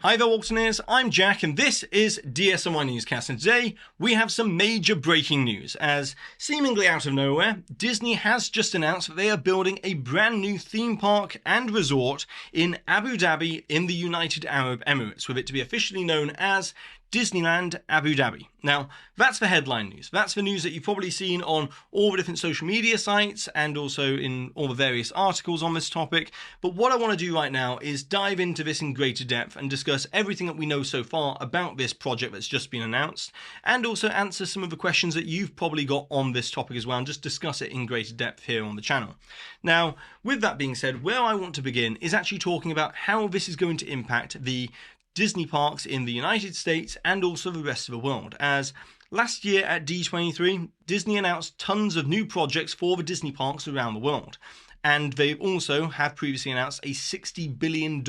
Hi there Waltoneers, I'm Jack and this is DSNY Newscast, and today we have some major breaking news as, seemingly out of nowhere, Disney has just announced that they are building a brand new theme park and resort in Abu Dhabi in the United Arab Emirates, with it to be officially known as Disneyland Abu Dhabi. Now, that's the headline news. That's the news that you've probably seen on all the different social media sites and also in all the various articles on this topic. But what I want to do right now is dive into this in greater depth and discuss everything that we know so far about this project that's just been announced, and also answer some of the questions that you've probably got on this topic as well, and just discuss it in greater depth here on the channel. Now, with that being said, where I want to begin is actually talking about how this is going to impact the Disney parks in the United States and also the rest of the world, as last year at D23, Disney announced tons of new projects for the Disney parks around the world. And they also have previously announced a $60 billion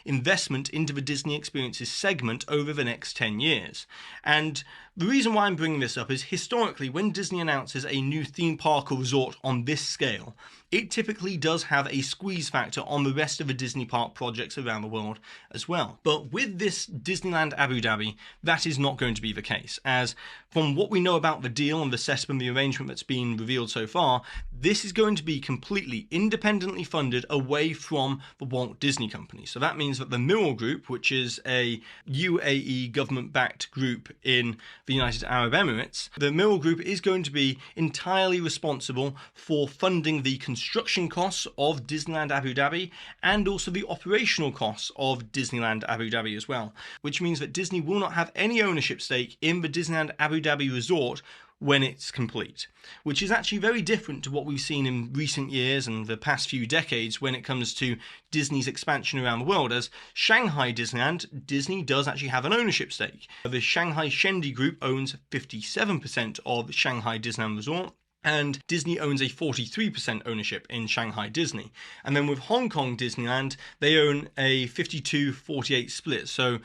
investment into the Disney Experiences segment over the next 10 years. And the reason why I'm bringing this up is historically, when Disney announces a new theme park or resort on this scale, it typically does have a squeeze factor on the rest of the Disney park projects around the world as well. But with this Disneyland Abu Dhabi, that is not going to be the case, as from what we know about the deal and the setup and the arrangement that's been revealed so far, this is going to be completely independently funded away from the Walt Disney Company. So that means that the Miral Group, which is a UAE government-backed group in the United Arab Emirates, the Miral Group is going to be entirely responsible for funding the construction costs of Disneyland Abu Dhabi and also the operational costs of Disneyland Abu Dhabi as well, which means that Disney will not have any ownership stake in the Disneyland Abu Dhabi resort when it's complete, which is actually very different to what we've seen in recent years and the past few decades when it comes to Disney's expansion around the world. As Shanghai Disneyland, Disney does actually have an ownership stake. The Shanghai Shendi Group owns 57% of Shanghai Disneyland Resort, and Disney owns a 43% ownership in Shanghai Disney. And then with Hong Kong Disneyland, they own a 52-48 split. So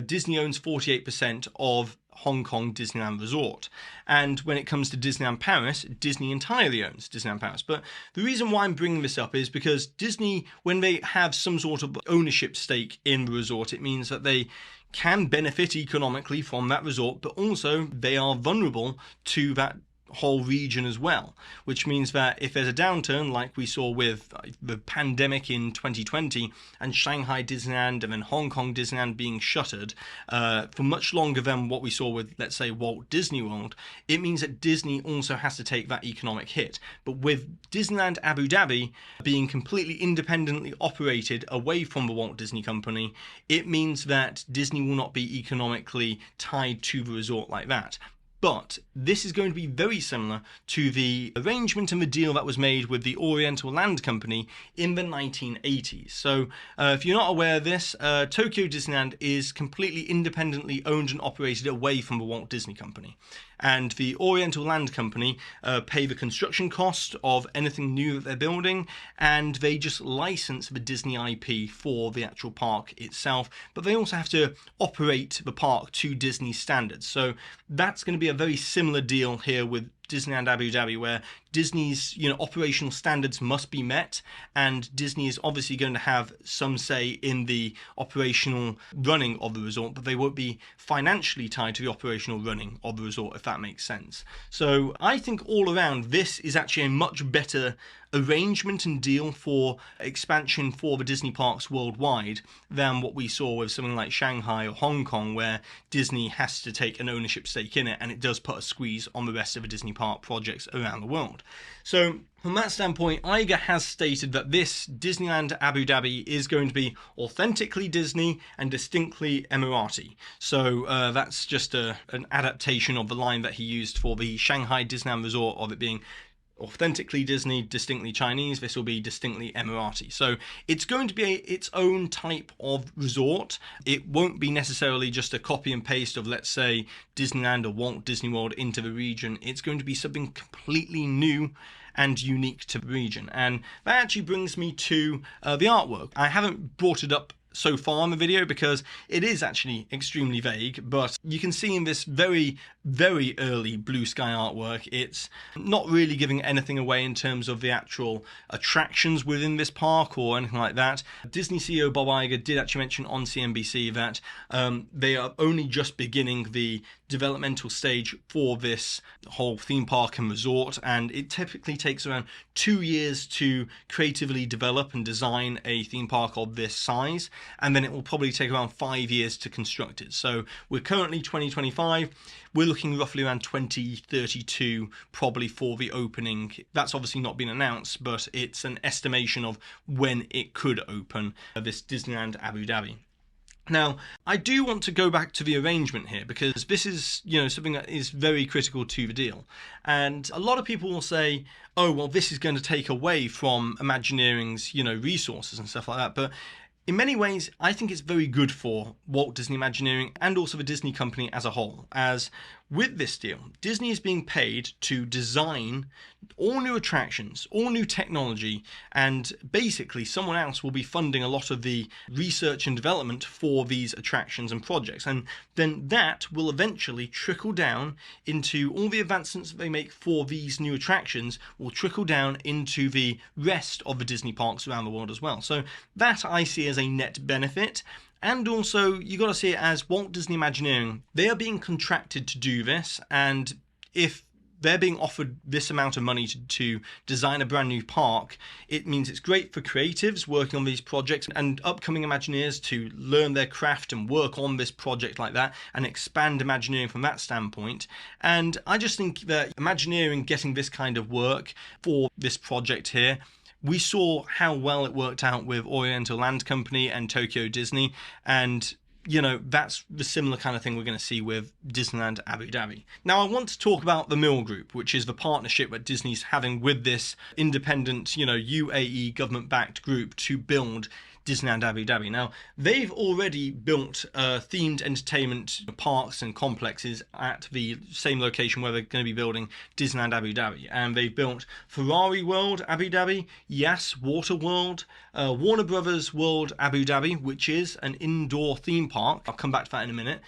Disney owns 48% of Hong Kong Disneyland Resort. And when it comes to Disneyland Paris, Disney entirely owns Disneyland Paris. But the reason why I'm bringing this up is because Disney, when they have some sort of ownership stake in the resort, it means that they can benefit economically from that resort, but also they are vulnerable to that whole region as well, which means that if there's a downturn like we saw with the pandemic in 2020 and Shanghai Disneyland and then Hong Kong Disneyland being shuttered for much longer than what we saw with, let's say, Walt Disney World, it means that Disney also has to take that economic hit. But with Disneyland Abu Dhabi being completely independently operated away from the Walt Disney Company, it means that Disney will not be economically tied to the resort like that. But this is going to be very similar to the arrangement and the deal that was made with the Oriental Land Company in the 1980s. So if you're not aware of this, Tokyo Disneyland is completely independently owned and operated away from the Walt Disney Company. And the Oriental Land Company pay the construction cost of anything new that they're building, and they just license the Disney IP for the actual park itself, but they also have to operate the park to Disney standards. So that's going to be a very similar deal here with Disneyland Abu Dhabi, where Disney's operational standards must be met, and Disney is obviously going to have some say in the operational running of the resort, but they won't be financially tied to the operational running of the resort, if that makes sense. So I think all around this is actually a much better arrangement and deal for expansion for the Disney parks worldwide than what we saw with something like Shanghai or Hong Kong, where Disney has to take an ownership stake in it, and it does put a squeeze on the rest of the Disney park projects around the world. So from that standpoint, Iger has stated that this Disneyland Abu Dhabi is going to be authentically Disney and distinctly Emirati. So that's just an adaptation of the line that he used for the Shanghai Disneyland Resort, of it being authentically Disney, distinctly Chinese. This will be distinctly Emirati. So it's going to be its own type of resort. It won't be necessarily just a copy and paste of, let's say, Disneyland or Walt Disney World into the region. It's going to be something completely new and unique to the region. And that actually brings me to the artwork. I haven't brought it up so far in the video because it is actually extremely vague, but you can see in this very, very early blue sky artwork, it's not really giving anything away in terms of the actual attractions within this park or anything like that. Disney CEO Bob Iger did actually mention on CNBC that they are only just beginning the developmental stage for this whole theme park and resort, and it typically takes around 2 years to creatively develop and design a theme park of this size, and then it will probably take around 5 years to construct it. So we're currently 2025, we're looking roughly around 2032 probably for the opening. That's obviously not been announced, but it's an estimation of when it could open, this Disneyland Abu Dhabi. Now, I do want to go back to the arrangement here because this is, something that is very critical to the deal. And a lot of people will say, oh, well, this is going to take away from Imagineering's, resources and stuff like that. But in many ways, I think it's very good for Walt Disney Imagineering and also the Disney Company as a whole, as with this deal, Disney is being paid to design all new attractions, all new technology, and basically someone else will be funding a lot of the research and development for these attractions and projects. And then that will eventually trickle down into all the advancements that they make for these new attractions will trickle down into the rest of the Disney parks around the world as well. So that I see as a net benefit. And also, you got to see it as Walt Disney Imagineering. They are being contracted to do this, and if they're being offered this amount of money to design a brand new park, it means it's great for creatives working on these projects and upcoming Imagineers to learn their craft and work on this project like that and expand Imagineering from that standpoint. And I just think that Imagineering getting this kind of work for this project here, we saw how well it worked out with Oriental Land Company and Tokyo Disney, and that's the similar kind of thing we're going to see with Disneyland Abu Dhabi. Now, I want to talk about the Mill Group, which is the partnership that Disney's having with this independent, UAE government-backed group to build Disneyland Abu Dhabi. Now, they've already built themed entertainment parks and complexes at the same location where they're going to be building Disneyland Abu Dhabi. And they've built Ferrari World Abu Dhabi, Yas Water World, Warner Brothers World Abu Dhabi, which is an indoor theme park. I'll come back to that in a minute.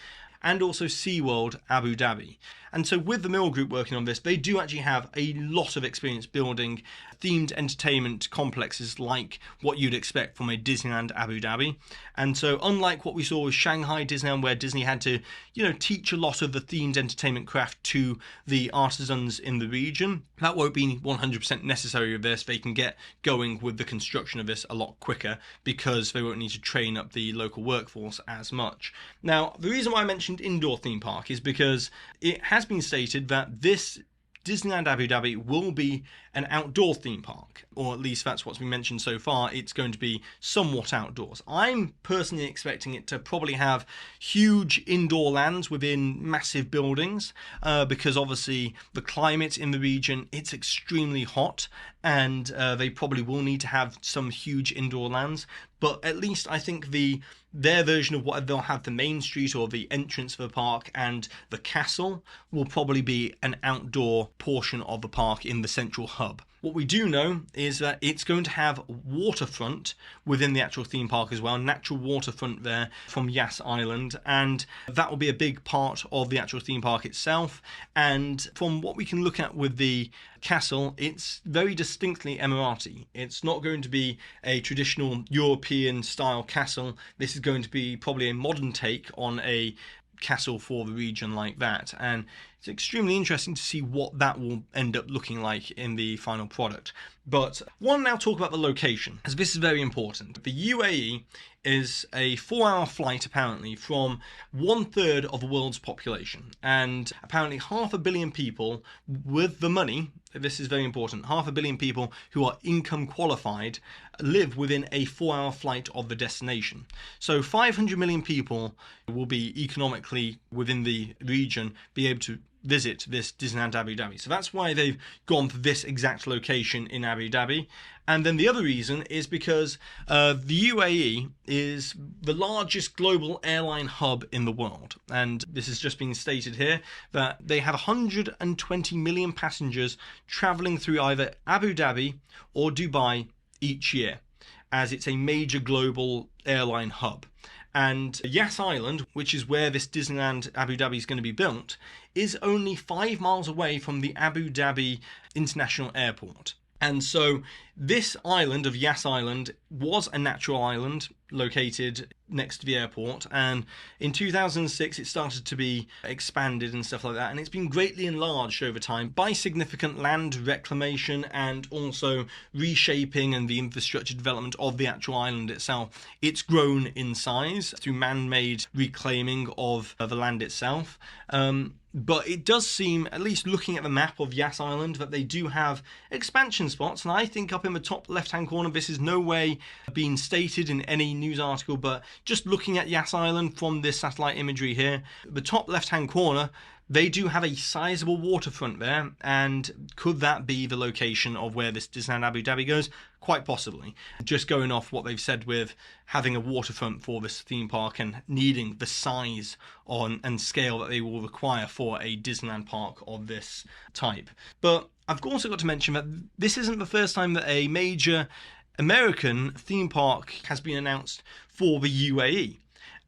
And also SeaWorld Abu Dhabi. And so with the Mill Group working on this, they do actually have a lot of experience building themed entertainment complexes like what you'd expect from a Disneyland Abu Dhabi. And so unlike what we saw with Shanghai Disneyland, where Disney had to, teach a lot of the themed entertainment craft to the artisans in the region, that won't be 100% necessary with this. They can get going with the construction of this a lot quicker because they won't need to train up the local workforce as much. Now, the reason why I mentioned indoor theme park is because it has been stated that this Disneyland Abu Dhabi will be an outdoor theme park, or at least that's what's been mentioned so far. It's going to be somewhat outdoors. I'm personally expecting it to probably have huge indoor lands within massive buildings because obviously the climate in the region, it's extremely hot, and they probably will need to have some huge indoor lands. But at least I think their version of what they'll have, the main street or the entrance of the park and the castle, will probably be an outdoor portion of the park in the central hub. What we do know is that it's going to have waterfront within the actual theme park as well, natural waterfront there from Yas Island, and that will be a big part of the actual theme park itself. And from what we can look at with the castle, it's very distinctly Emirati. It's not going to be a traditional European style castle. This is going to be probably a modern take on a castle for the region like that, and it's extremely interesting to see what that will end up looking like in the final product. But I want to now talk about the location, as this is very important. The UAE is a 4-hour flight apparently from 1/3 of the world's population, and apparently 500 million people with the money, this is very important, 500 million people who are income qualified live within a 4-hour flight of the destination. So 500 million people will be economically within the region be able to visit this Disneyland Abu Dhabi. So that's why they've gone for this exact location in Abu Dhabi. And then the other reason is because the UAE is the largest global airline hub in the world. And this has just been stated here that they have 120 million passengers traveling through either Abu Dhabi or Dubai each year, as it's a major global airline hub. And Yas Island, which is where this Disneyland Abu Dhabi is going to be built, is only 5 miles away from the Abu Dhabi International Airport. And so this island of Yas Island was a natural island located next to the airport, and in 2006 it started to be expanded and stuff like that, and it's been greatly enlarged over time by significant land reclamation and also reshaping and the infrastructure development of the actual island itself. It's grown in size through man-made reclaiming of the land itself. But it does seem, at least looking at the map of Yas Island, that they do have expansion spots. And I think up in the top left-hand corner, this is no way being stated in any news article, but just looking at Yas Island from this satellite imagery here, the top left-hand corner, they do have a sizable waterfront there, and could that be the location of where this Disneyland Abu Dhabi goes? Quite possibly. Just going off what they've said with having a waterfront for this theme park and needing the size and scale that they will require for a Disneyland park of this type. But I've also got to mention that this isn't the first time that a major American theme park has been announced for the UAE.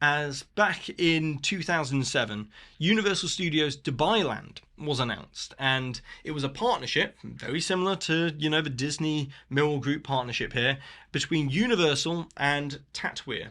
As back in 2007, Universal Studios DubaiLand was announced, and it was a partnership very similar to, the Disney Mill Group partnership here between Universal and Tatweer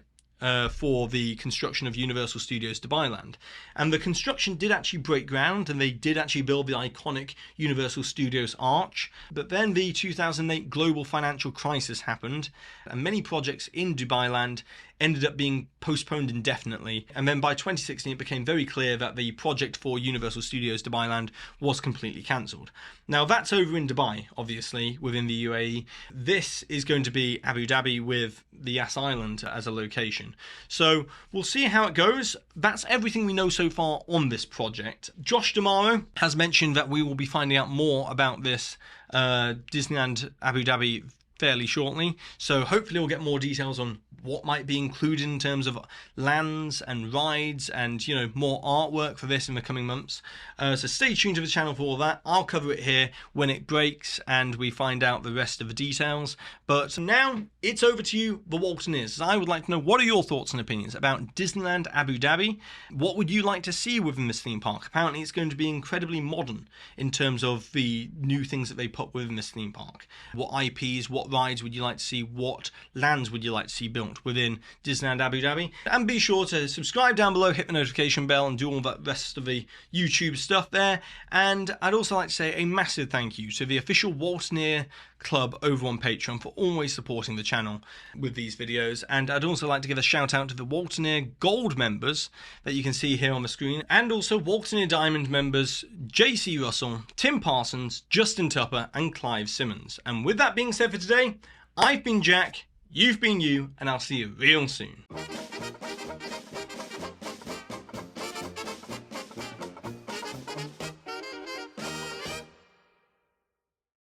for the construction of Universal Studios DubaiLand. And the construction did actually break ground, and they did actually build the iconic Universal Studios arch. But then the 2008 global financial crisis happened, and many projects in DubaiLand ended up being postponed indefinitely. And then by 2016, it became very clear that the project for Universal Studios DubaiLand was completely cancelled. Now that's over in Dubai, obviously, within the UAE. This is going to be Abu Dhabi with the Yas Island as a location. So we'll see how it goes. That's everything we know so far on this project. Josh D'Amaro has mentioned that we will be finding out more about this Disneyland Abu Dhabi fairly shortly. So hopefully we'll get more details on what might be included in terms of lands and rides and, more artwork for this in the coming months. So stay tuned to the channel for all that. I'll cover it here when it breaks and we find out the rest of the details. But now it's over to you, the Waltoneers. I would like to know, what are your thoughts and opinions about Disneyland Abu Dhabi? What would you like to see within this theme park? Apparently it's going to be incredibly modern in terms of the new things that they put within this theme park. What IPs, what rides would you like to see? What lands would you like to see built within Disneyland Abu Dhabi? And be sure to subscribe down below, hit the notification bell, and do all that rest of the YouTube stuff there. And I'd also like to say a massive thank you to the official Waltoneer Club over on Patreon for always supporting the channel with these videos. And I'd also like to give a shout out to the Waltoneer Gold members that you can see here on the screen, and also Waltoneer Diamond members JC Russell, Tim Parsons, Justin Tupper, and Clive Simmons. And with that being said for today, I've been Jack, you've been you, and I'll see you real soon.